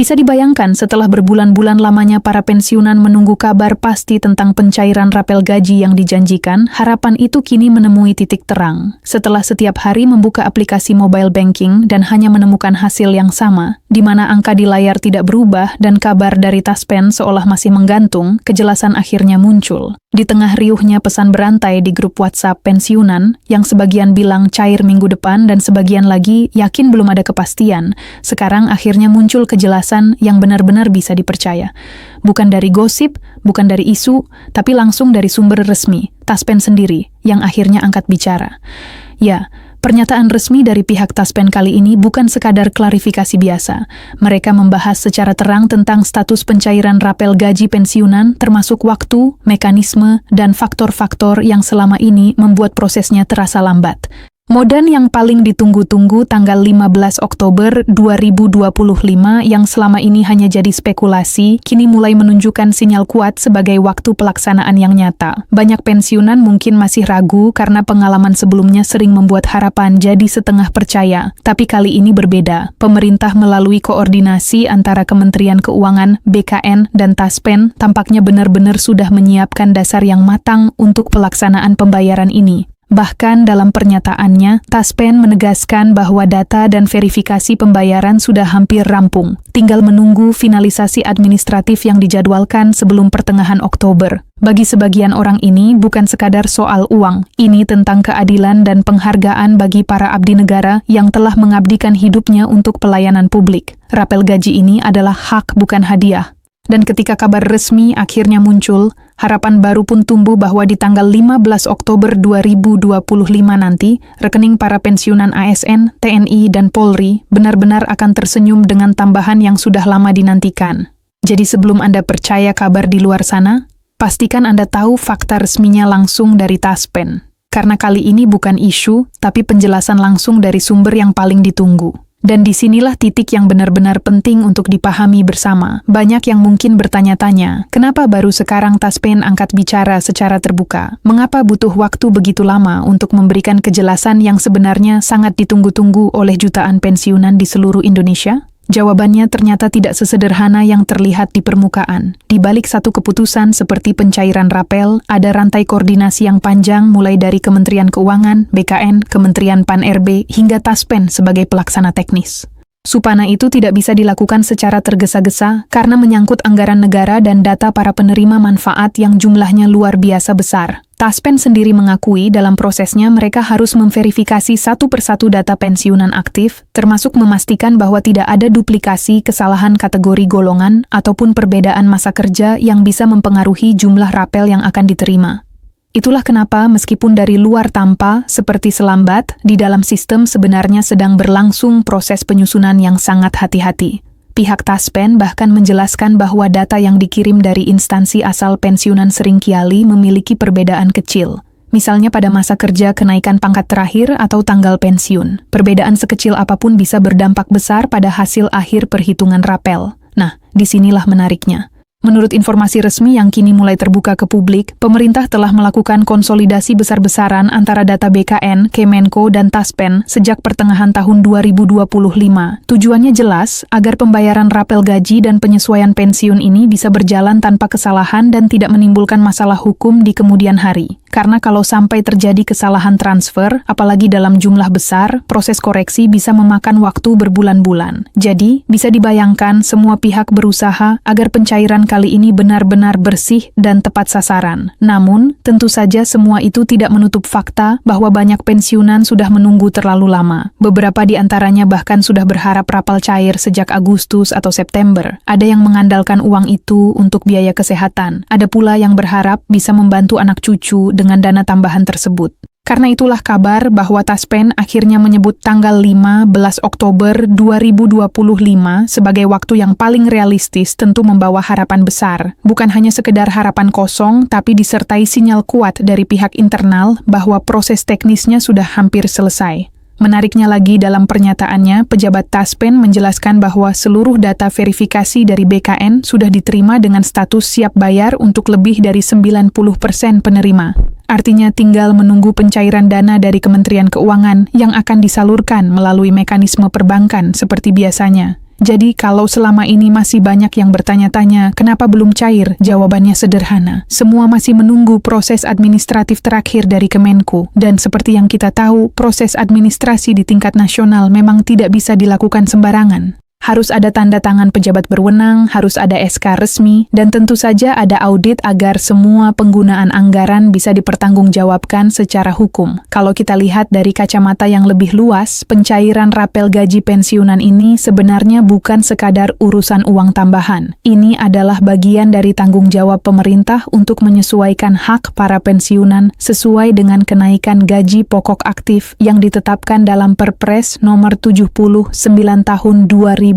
Bisa dibayangkan setelah berbulan-bulan lamanya para pensiunan menunggu kabar pasti tentang pencairan rapel gaji yang dijanjikan, harapan itu kini menemui titik terang. Setelah setiap hari membuka aplikasi mobile banking dan hanya menemukan hasil yang sama, di mana angka di layar tidak berubah dan kabar dari Taspen seolah masih menggantung, kejelasan akhirnya muncul. Di tengah riuhnya pesan berantai di grup WhatsApp pensiunan, yang sebagian bilang cair minggu depan dan sebagian lagi yakin belum ada kepastian, sekarang akhirnya muncul kejelasan yang benar-benar bisa dipercaya. Bukan dari gosip, bukan dari isu, tapi langsung dari sumber resmi, Taspen sendiri, yang akhirnya angkat bicara. Ya, pernyataan resmi dari pihak Taspen kali ini bukan sekadar klarifikasi biasa. Mereka membahas secara terang tentang status pencairan rapel gaji pensiunan, termasuk waktu, mekanisme, dan faktor-faktor yang selama ini membuat prosesnya terasa lambat. Modan yang paling ditunggu-tunggu tanggal 15 Oktober 2025 yang selama ini hanya jadi spekulasi, kini mulai menunjukkan sinyal kuat sebagai waktu pelaksanaan yang nyata. Banyak pensiunan mungkin masih ragu karena pengalaman sebelumnya sering membuat harapan jadi setengah percaya. Tapi kali ini berbeda. Pemerintah melalui koordinasi antara Kementerian Keuangan, BKN, dan Taspen tampaknya benar-benar sudah menyiapkan dasar yang matang untuk pelaksanaan pembayaran ini. Bahkan dalam pernyataannya, Taspen menegaskan bahwa data dan verifikasi pembayaran sudah hampir rampung. Tinggal menunggu finalisasi administratif yang dijadwalkan sebelum pertengahan Oktober. Bagi sebagian orang ini bukan sekadar soal uang. Ini tentang keadilan dan penghargaan bagi para abdi negara yang telah mengabdikan hidupnya untuk pelayanan publik. Rapel gaji ini adalah hak bukan hadiah. Dan ketika kabar resmi akhirnya muncul, harapan baru pun tumbuh bahwa di tanggal 15 Oktober 2025 nanti, rekening para pensiunan ASN, TNI, dan Polri benar-benar akan tersenyum dengan tambahan yang sudah lama dinantikan. Jadi sebelum Anda percaya kabar di luar sana, pastikan Anda tahu fakta resminya langsung dari Taspen. Karena kali ini bukan isu, tapi penjelasan langsung dari sumber yang paling ditunggu. Dan disinilah titik yang benar-benar penting untuk dipahami bersama. Banyak yang mungkin bertanya-tanya, kenapa baru sekarang Taspen angkat bicara secara terbuka? Mengapa butuh waktu begitu lama untuk memberikan kejelasan yang sebenarnya sangat ditunggu-tunggu oleh jutaan pensiunan di seluruh Indonesia? Jawabannya ternyata tidak sesederhana yang terlihat di permukaan. Di balik satu keputusan seperti pencairan rapel, ada rantai koordinasi yang panjang mulai dari Kementerian Keuangan, BKN, Kementerian Pan-RB, hingga Taspen sebagai pelaksana teknis. Supana itu tidak bisa dilakukan secara tergesa-gesa karena menyangkut anggaran negara dan data para penerima manfaat yang jumlahnya luar biasa besar. Taspen sendiri mengakui dalam prosesnya mereka harus memverifikasi satu persatu data pensiunan aktif, termasuk memastikan bahwa tidak ada duplikasi, kesalahan kategori golongan, ataupun perbedaan masa kerja yang bisa mempengaruhi jumlah rapel yang akan diterima. Itulah kenapa meskipun dari luar tampak seperti selambat, di dalam sistem sebenarnya sedang berlangsung proses penyusunan yang sangat hati-hati. Pihak Taspen bahkan menjelaskan bahwa data yang dikirim dari instansi asal pensiunan seringkali memiliki perbedaan kecil. Misalnya pada masa kerja kenaikan pangkat terakhir atau tanggal pensiun. Perbedaan sekecil apapun bisa berdampak besar pada hasil akhir perhitungan rapel. Nah, disinilah menariknya. Menurut informasi resmi yang kini mulai terbuka ke publik, pemerintah telah melakukan konsolidasi besar-besaran antara data BKN, Kemenko, dan Taspen sejak pertengahan tahun 2025. Tujuannya jelas, agar pembayaran rapel gaji dan penyesuaian pensiun ini bisa berjalan tanpa kesalahan dan tidak menimbulkan masalah hukum di kemudian hari. Karena kalau sampai terjadi kesalahan transfer, apalagi dalam jumlah besar, proses koreksi bisa memakan waktu berbulan-bulan. Jadi, bisa dibayangkan semua pihak berusaha agar pencairan kali ini benar-benar bersih dan tepat sasaran. Namun, tentu saja semua itu tidak menutup fakta bahwa banyak pensiunan sudah menunggu terlalu lama. Beberapa di antaranya bahkan sudah berharap rapel cair sejak Agustus atau September. Ada yang mengandalkan uang itu untuk biaya kesehatan. Ada pula yang berharap bisa membantu anak cucu dengan dana tambahan tersebut. Karena itulah kabar bahwa Taspen akhirnya menyebut tanggal 15 Oktober 2025 sebagai waktu yang paling realistis, tentu membawa harapan besar. Bukan hanya sekedar harapan kosong, tapi disertai sinyal kuat dari pihak internal bahwa proses teknisnya sudah hampir selesai. Menariknya lagi dalam pernyataannya, pejabat Taspen menjelaskan bahwa seluruh data verifikasi dari BKN sudah diterima dengan status siap bayar untuk lebih dari 90% penerima. Artinya tinggal menunggu pencairan dana dari Kementerian Keuangan yang akan disalurkan melalui mekanisme perbankan seperti biasanya. Jadi kalau selama ini masih banyak yang bertanya-tanya kenapa belum cair, jawabannya sederhana. Semua masih menunggu proses administratif terakhir dari Kemenku. Dan seperti yang kita tahu, proses administrasi di tingkat nasional memang tidak bisa dilakukan sembarangan. Harus ada tanda tangan pejabat berwenang, harus ada SK resmi, dan tentu saja ada audit agar semua penggunaan anggaran bisa dipertanggungjawabkan secara hukum. Kalau kita lihat dari kacamata yang lebih luas, pencairan rapel gaji pensiunan ini sebenarnya bukan sekadar urusan uang tambahan. Ini adalah bagian dari tanggung jawab pemerintah untuk menyesuaikan hak para pensiunan sesuai dengan kenaikan gaji pokok aktif yang ditetapkan dalam Perpres nomor 79 tahun 2025.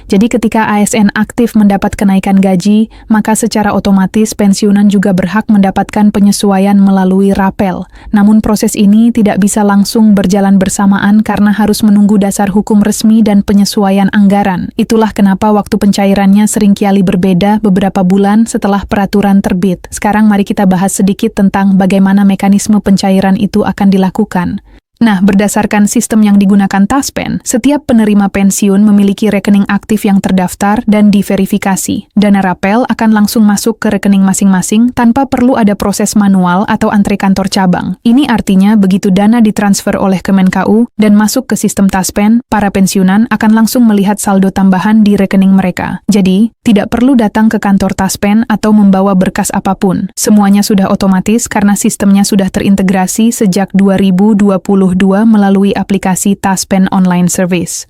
Jadi ketika ASN aktif mendapat kenaikan gaji, maka secara otomatis pensiunan juga berhak mendapatkan penyesuaian melalui rapel. Namun proses ini tidak bisa langsung berjalan bersamaan karena harus menunggu dasar hukum resmi dan penyesuaian anggaran. Itulah kenapa waktu pencairannya seringkali berbeda beberapa bulan setelah peraturan terbit. Sekarang mari kita bahas sedikit tentang bagaimana mekanisme pencairan itu akan dilakukan. Nah, berdasarkan sistem yang digunakan Taspen, setiap penerima pensiun memiliki rekening aktif yang terdaftar dan diverifikasi. Dana rapel akan langsung masuk ke rekening masing-masing tanpa perlu ada proses manual atau antre kantor cabang. Ini artinya begitu dana ditransfer oleh Kemenku dan masuk ke sistem Taspen, para pensiunan akan langsung melihat saldo tambahan di rekening mereka. Jadi, tidak perlu datang ke kantor Taspen atau membawa berkas apapun. Semuanya sudah otomatis karena sistemnya sudah terintegrasi sejak 2022 melalui aplikasi Taspen Online Service.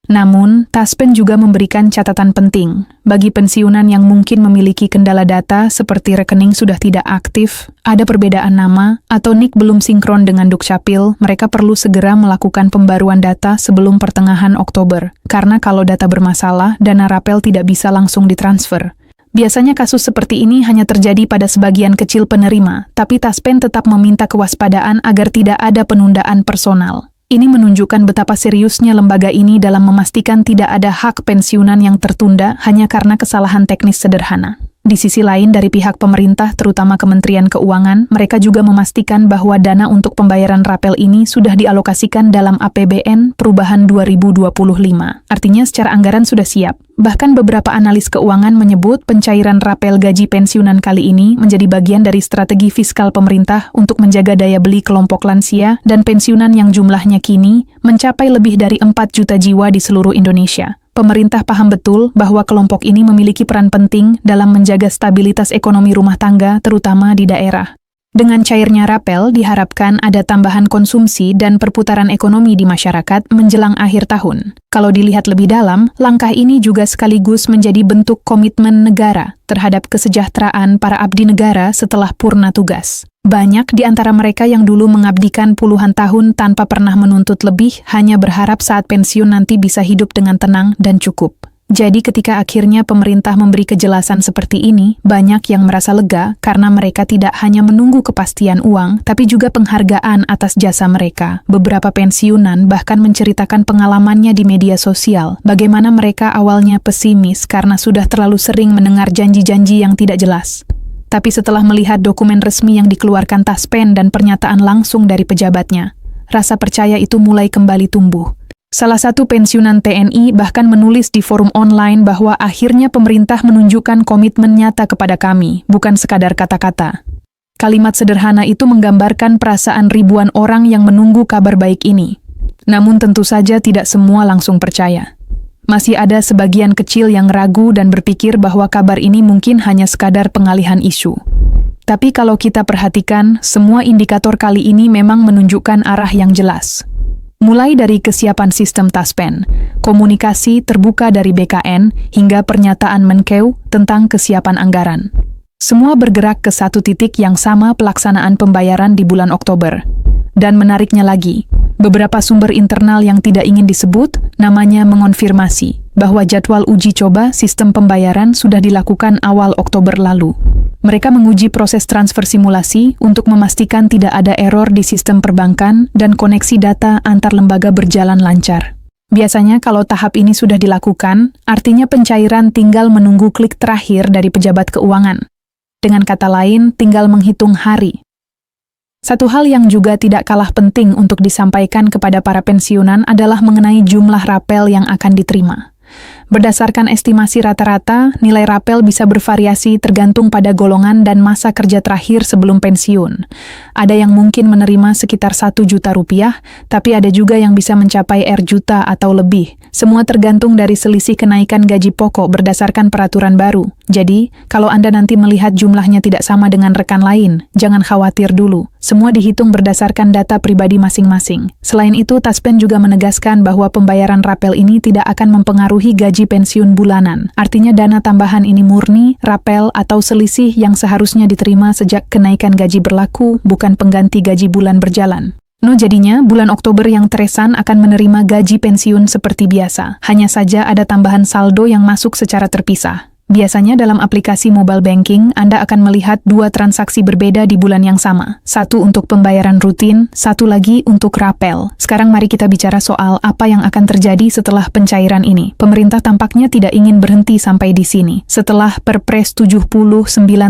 Namun, Taspen juga memberikan catatan penting. Bagi pensiunan yang mungkin memiliki kendala data seperti rekening sudah tidak aktif, ada perbedaan nama, atau NIK belum sinkron dengan Dukcapil, mereka perlu segera melakukan pembaruan data sebelum pertengahan Oktober. Karena kalau data bermasalah, dana rapel tidak bisa langsung ditransfer. Biasanya kasus seperti ini hanya terjadi pada sebagian kecil penerima, tapi Taspen tetap meminta kewaspadaan agar tidak ada penundaan personal. Ini menunjukkan betapa seriusnya lembaga ini dalam memastikan tidak ada hak pensiunan yang tertunda hanya karena kesalahan teknis sederhana. Di sisi lain, dari pihak pemerintah, terutama Kementerian Keuangan, mereka juga memastikan bahwa dana untuk pembayaran rapel ini sudah dialokasikan dalam APBN Perubahan 2025. Artinya secara anggaran sudah siap. Bahkan beberapa analis keuangan menyebut pencairan rapel gaji pensiunan kali ini menjadi bagian dari strategi fiskal pemerintah untuk menjaga daya beli kelompok lansia dan pensiunan yang jumlahnya kini mencapai lebih dari 4 juta jiwa di seluruh Indonesia. Pemerintah paham betul bahwa kelompok ini memiliki peran penting dalam menjaga stabilitas ekonomi rumah tangga, terutama di daerah. Dengan cairnya rapel, diharapkan ada tambahan konsumsi dan perputaran ekonomi di masyarakat menjelang akhir tahun. Kalau dilihat lebih dalam, langkah ini juga sekaligus menjadi bentuk komitmen negara terhadap kesejahteraan para abdi negara setelah purna tugas. Banyak di antara mereka yang dulu mengabdikan puluhan tahun tanpa pernah menuntut lebih, hanya berharap saat pensiun nanti bisa hidup dengan tenang dan cukup. Jadi ketika akhirnya pemerintah memberi kejelasan seperti ini, banyak yang merasa lega karena mereka tidak hanya menunggu kepastian uang, tapi juga penghargaan atas jasa mereka. Beberapa pensiunan bahkan menceritakan pengalamannya di media sosial, bagaimana mereka awalnya pesimis karena sudah terlalu sering mendengar janji-janji yang tidak jelas. Tapi setelah melihat dokumen resmi yang dikeluarkan Taspen dan pernyataan langsung dari pejabatnya, rasa percaya itu mulai kembali tumbuh. Salah satu pensiunan TNI bahkan menulis di forum online bahwa akhirnya pemerintah menunjukkan komitmen nyata kepada kami, bukan sekadar kata-kata. Kalimat sederhana itu menggambarkan perasaan ribuan orang yang menunggu kabar baik ini. Namun tentu saja tidak semua langsung percaya. Masih ada sebagian kecil yang ragu dan berpikir bahwa kabar ini mungkin hanya sekadar pengalihan isu. Tapi kalau kita perhatikan, semua indikator kali ini memang menunjukkan arah yang jelas. Mulai dari kesiapan sistem Taspen, komunikasi terbuka dari BKN, hingga pernyataan Menkeu tentang kesiapan anggaran. Semua bergerak ke satu titik yang sama, pelaksanaan pembayaran di bulan Oktober. Dan menariknya lagi, beberapa sumber internal yang tidak ingin disebut, namanya mengonfirmasi bahwa jadwal uji coba sistem pembayaran sudah dilakukan awal Oktober lalu. Mereka menguji proses transfer simulasi untuk memastikan tidak ada error di sistem perbankan dan koneksi data antar lembaga berjalan lancar. Biasanya kalau tahap ini sudah dilakukan, artinya pencairan tinggal menunggu klik terakhir dari pejabat keuangan. Dengan kata lain, tinggal menghitung hari. Satu hal yang juga tidak kalah penting untuk disampaikan kepada para pensiunan adalah mengenai jumlah rapel yang akan diterima. Berdasarkan estimasi rata-rata, nilai rapel bisa bervariasi tergantung pada golongan dan masa kerja terakhir sebelum pensiun. Ada yang mungkin menerima sekitar 1 juta rupiah, tapi ada juga yang bisa mencapai juta atau lebih. Semua tergantung dari selisih kenaikan gaji pokok berdasarkan peraturan baru. Jadi, kalau Anda nanti melihat jumlahnya tidak sama dengan rekan lain, jangan khawatir dulu. Semua dihitung berdasarkan data pribadi masing-masing. Selain itu, Taspen juga menegaskan bahwa pembayaran rapel ini tidak akan mempengaruhi gaji pensiun bulanan. Artinya dana tambahan ini murni, rapel atau selisih yang seharusnya diterima sejak kenaikan gaji berlaku, bukan pengganti gaji bulan berjalan. Jadinya, bulan Oktober yang teresan akan menerima gaji pensiun seperti biasa. Hanya saja ada tambahan saldo yang masuk secara terpisah. Biasanya dalam aplikasi mobile banking, Anda akan melihat 2 transaksi berbeda di bulan yang sama. Satu untuk pembayaran rutin, satu lagi untuk rapel. Sekarang mari kita bicara soal apa yang akan terjadi setelah pencairan ini. Pemerintah tampaknya tidak ingin berhenti sampai di sini. Setelah Perpres 79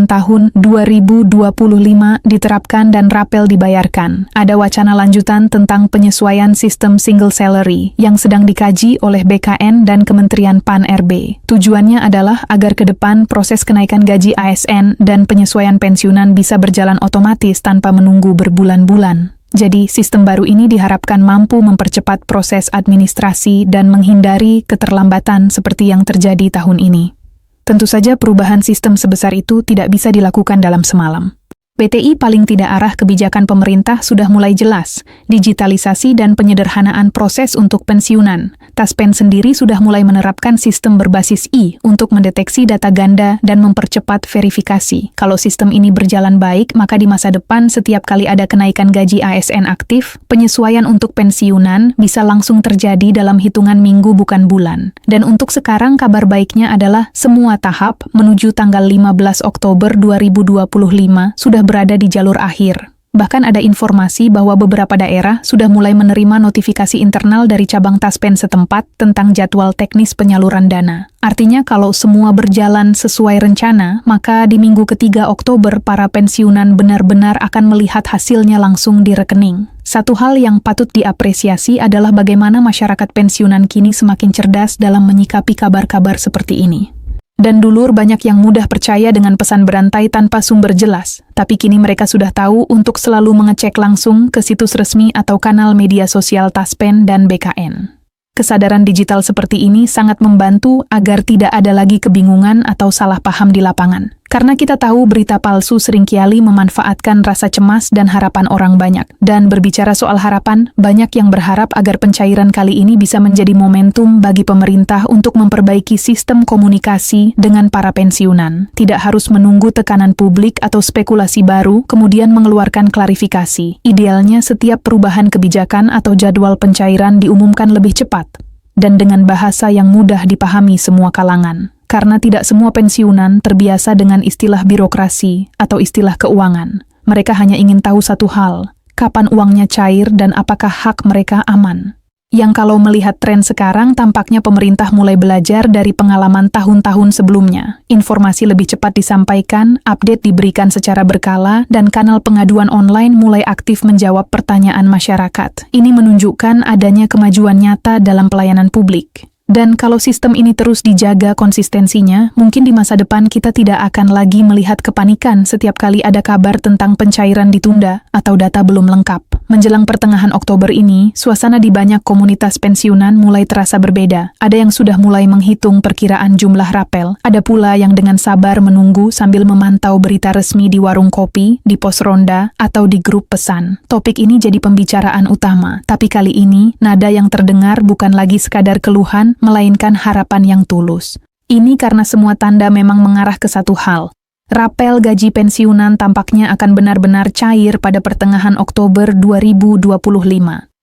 tahun 2025 diterapkan dan rapel dibayarkan, ada wacana lanjutan tentang penyesuaian sistem single salary yang sedang dikaji oleh BKN dan Kementerian PAN-RB. Tujuannya adalah agar ke depan proses kenaikan gaji ASN dan penyesuaian pensiunan bisa berjalan otomatis tanpa menunggu berbulan-bulan. Jadi, sistem baru ini diharapkan mampu mempercepat proses administrasi dan menghindari keterlambatan seperti yang terjadi tahun ini. Tentu saja perubahan sistem sebesar itu tidak bisa dilakukan dalam semalam. PTI paling tidak arah kebijakan pemerintah sudah mulai jelas, digitalisasi dan penyederhanaan proses untuk pensiunan. Taspen sendiri sudah mulai menerapkan sistem berbasis untuk mendeteksi data ganda dan mempercepat verifikasi. Kalau sistem ini berjalan baik, maka di masa depan setiap kali ada kenaikan gaji ASN aktif, penyesuaian untuk pensiunan bisa langsung terjadi dalam hitungan minggu bukan bulan. Dan untuk sekarang kabar baiknya adalah semua tahap menuju tanggal 15 Oktober 2025 sudah berada di jalur akhir. Bahkan ada informasi bahwa beberapa daerah sudah mulai menerima notifikasi internal dari cabang Taspen setempat tentang jadwal teknis penyaluran dana. Artinya kalau semua berjalan sesuai rencana, maka di minggu ketiga Oktober para pensiunan benar-benar akan melihat hasilnya langsung di rekening. Satu hal yang patut diapresiasi adalah bagaimana masyarakat pensiunan kini semakin cerdas dalam menyikapi kabar-kabar seperti ini. Dan dulur banyak yang mudah percaya dengan pesan berantai tanpa sumber jelas, tapi kini mereka sudah tahu untuk selalu mengecek langsung ke situs resmi atau kanal media sosial Taspen dan BKN. Kesadaran digital seperti ini sangat membantu agar tidak ada lagi kebingungan atau salah paham di lapangan. Karena kita tahu berita palsu seringkali memanfaatkan rasa cemas dan harapan orang banyak. Dan berbicara soal harapan, banyak yang berharap agar pencairan kali ini bisa menjadi momentum bagi pemerintah untuk memperbaiki sistem komunikasi dengan para pensiunan. Tidak harus menunggu tekanan publik atau spekulasi baru, kemudian mengeluarkan klarifikasi. Idealnya setiap perubahan kebijakan atau jadwal pencairan diumumkan lebih cepat dan dengan bahasa yang mudah dipahami semua kalangan. Karena tidak semua pensiunan terbiasa dengan istilah birokrasi atau istilah keuangan. Mereka hanya ingin tahu satu hal, kapan uangnya cair dan apakah hak mereka aman. Yang kalau melihat tren sekarang, tampaknya pemerintah mulai belajar dari pengalaman tahun-tahun sebelumnya. Informasi lebih cepat disampaikan, update diberikan secara berkala, dan kanal pengaduan online mulai aktif menjawab pertanyaan masyarakat. Ini menunjukkan adanya kemajuan nyata dalam pelayanan publik. Dan kalau sistem ini terus dijaga konsistensinya, mungkin di masa depan kita tidak akan lagi melihat kepanikan setiap kali ada kabar tentang pencairan ditunda atau data belum lengkap. Menjelang pertengahan Oktober ini, suasana di banyak komunitas pensiunan mulai terasa berbeda. Ada yang sudah mulai menghitung perkiraan jumlah rapel, ada pula yang dengan sabar menunggu sambil memantau berita resmi di warung kopi, di pos ronda, atau di grup pesan. Topik ini jadi pembicaraan utama, tapi kali ini, nada yang terdengar bukan lagi sekadar keluhan, melainkan harapan yang tulus. Ini karena semua tanda memang mengarah ke satu hal. Rapel gaji pensiunan tampaknya akan benar-benar cair pada pertengahan Oktober 2025.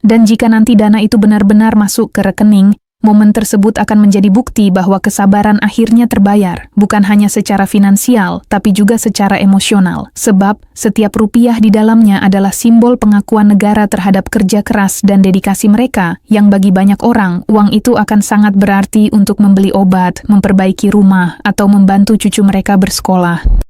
Dan jika nanti dana itu benar-benar masuk ke rekening, momen tersebut akan menjadi bukti bahwa kesabaran akhirnya terbayar, bukan hanya secara finansial, tapi juga secara emosional. Sebab, setiap rupiah di dalamnya adalah simbol pengakuan negara terhadap kerja keras dan dedikasi mereka, yang bagi banyak orang, uang itu akan sangat berarti untuk membeli obat, memperbaiki rumah, atau membantu cucu mereka bersekolah.